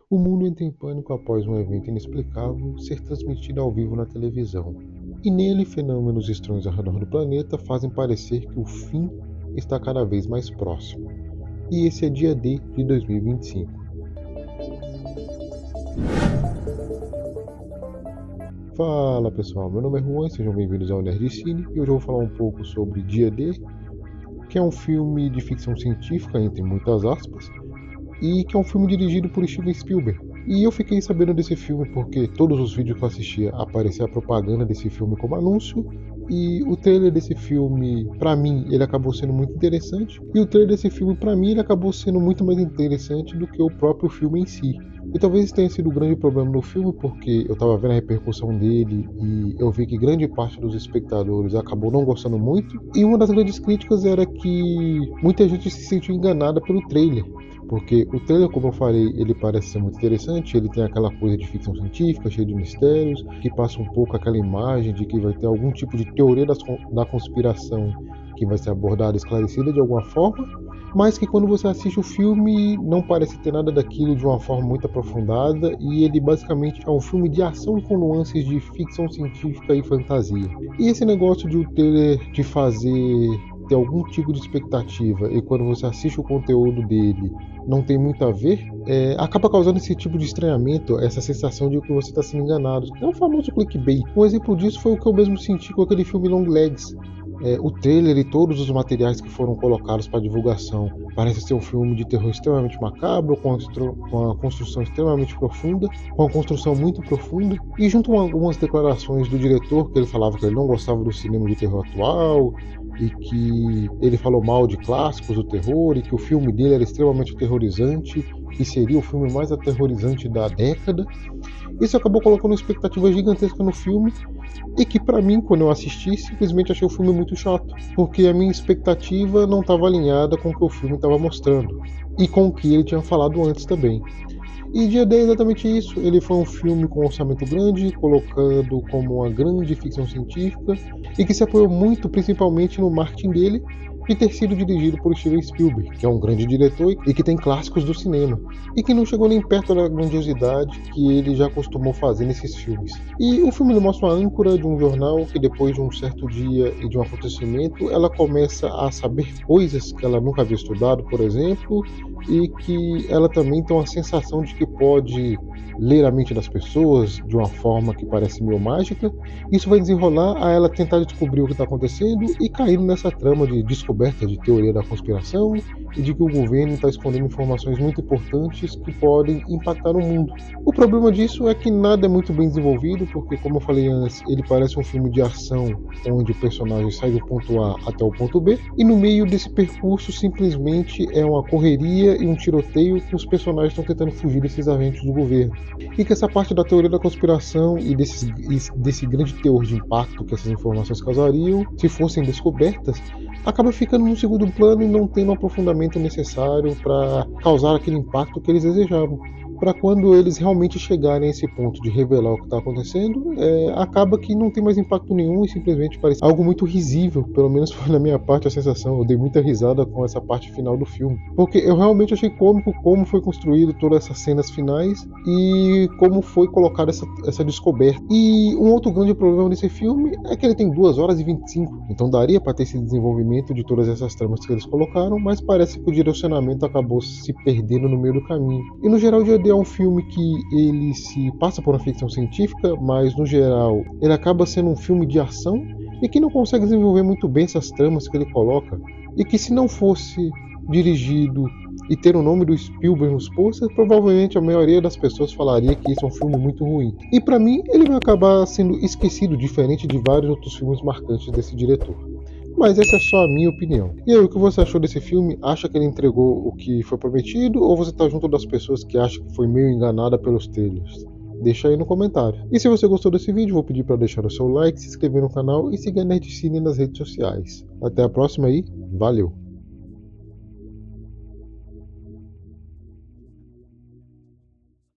O mundo entra em pânico após um evento inexplicável ser transmitido ao vivo na televisão. E nele, fenômenos estranhos ao redor do planeta fazem parecer que o fim está cada vez mais próximo. E esse é Dia D de 2025. Fala pessoal, meu nome é Juan, sejam bem-vindos ao Nerd Cine e hoje eu vou falar um pouco sobre Dia D, que é um filme de ficção científica, entre muitas aspas, e que é um filme dirigido por Steven Spielberg. E eu fiquei sabendo desse filme porque todos os vídeos que eu assistia aparecia a propaganda desse filme como anúncio, e o trailer desse filme, pra mim, ele acabou sendo muito interessante, e o trailer desse filme, pra mim, ele acabou sendo muito mais interessante do que o próprio filme em si. E talvez esse tenha sido o grande problema no filme, porque eu tava vendo a repercussão dele e eu vi que grande parte dos espectadores acabou não gostando muito. E uma das grandes críticas era que muita gente se sentiu enganada pelo trailer. Porque o trailer, como eu falei, ele parece ser muito interessante, ele tem aquela coisa de ficção científica, cheio de mistérios, que passa um pouco aquela imagem de que vai ter algum tipo de teoria da conspiração que vai ser abordada e esclarecida de alguma forma, mas que quando você assiste o filme não parece ter nada daquilo de uma forma muito aprofundada, e ele basicamente é um filme de ação com nuances de ficção científica e fantasia. E esse negócio de o trailer te fazer ter algum tipo de expectativa e quando você assiste o conteúdo dele não tem muito a ver, acaba causando esse tipo de estranhamento, essa sensação de que você está sendo enganado. É o famoso clickbait. Um exemplo disso foi o que eu mesmo senti com aquele filme Long Legs. O trailer e todos os materiais que foram colocados para divulgação parece ser um filme de terror extremamente macabro, com uma construção extremamente profunda, com uma construção muito profunda, e junto com algumas declarações do diretor, que ele falava que ele não gostava do cinema de terror atual, e que ele falou mal de clássicos do terror, e que o filme dele era extremamente aterrorizante, e seria o filme mais aterrorizante da década. Isso acabou colocando uma expectativa gigantesca no filme, e que pra mim, quando eu assisti, simplesmente achei o filme muito chato, porque a minha expectativa não estava alinhada com o que o filme estava mostrando, e com o que ele tinha falado antes também. E Dia D é exatamente isso, ele foi um filme com um orçamento grande, colocando como uma grande ficção científica, e que se apoiou muito principalmente no marketing dele, de ter sido dirigido por Steven Spielberg, que é um grande diretor e que tem clássicos do cinema, e que não chegou nem perto da grandiosidade que ele já costumou fazer nesses filmes. E o filme mostra uma âncora de um jornal que depois de um certo dia e de um acontecimento, ela começa a saber coisas que ela nunca havia estudado, por exemplo, e que ela também tem uma sensação de que pode ler a mente das pessoas de uma forma que parece meio mágica. Isso vai desenrolar a ela tentar descobrir o que está acontecendo e caindo nessa trama de descoberta de teoria da conspiração e de que o governo está escondendo informações muito importantes que podem impactar o mundo. O problema disso é que nada é muito bem desenvolvido, porque, como eu falei antes, ele parece um filme de ação onde o personagem sai do ponto A até o ponto B, e no meio desse percurso simplesmente é uma correria e um tiroteio que os personagens estão tentando fugir desses agentes do governo. E que essa parte da teoria da conspiração e desse grande teor de impacto que essas informações causariam, se fossem descobertas, acaba ficando no segundo plano e não tendo o aprofundamento necessário para causar aquele impacto que eles desejavam. Para quando eles realmente chegarem a esse ponto de revelar o que está acontecendo, acaba que não tem mais impacto nenhum e simplesmente parece algo muito risível. Pelo menos foi na minha parte a sensação. Eu dei muita risada com essa parte final do filme, porque eu realmente achei cômico como foi construído todas essas cenas finais e como foi colocada essa descoberta. E um outro grande problema desse filme é que ele tem 2 horas e 25, então daria para ter esse desenvolvimento de todas essas tramas que eles colocaram, mas parece que o direcionamento acabou se perdendo no meio do caminho. E no geral, é um filme que ele se passa por uma ficção científica, mas no geral ele acaba sendo um filme de ação e que não consegue desenvolver muito bem essas tramas que ele coloca, e que se não fosse dirigido e ter o nome do Spielberg nos posters, provavelmente a maioria das pessoas falaria que esse é um filme muito ruim. E para mim ele vai acabar sendo esquecido, diferente de vários outros filmes marcantes desse diretor. Mas essa é só a minha opinião. E aí, o que você achou desse filme? Acha que ele entregou o que foi prometido? Ou você tá junto das pessoas que acham que foi meio enganada pelos trailers? Deixa aí no comentário. E se você gostou desse vídeo, vou pedir para deixar o seu like, se inscrever no canal e seguir a Nerd Cine nas redes sociais. Até a próxima aí, valeu!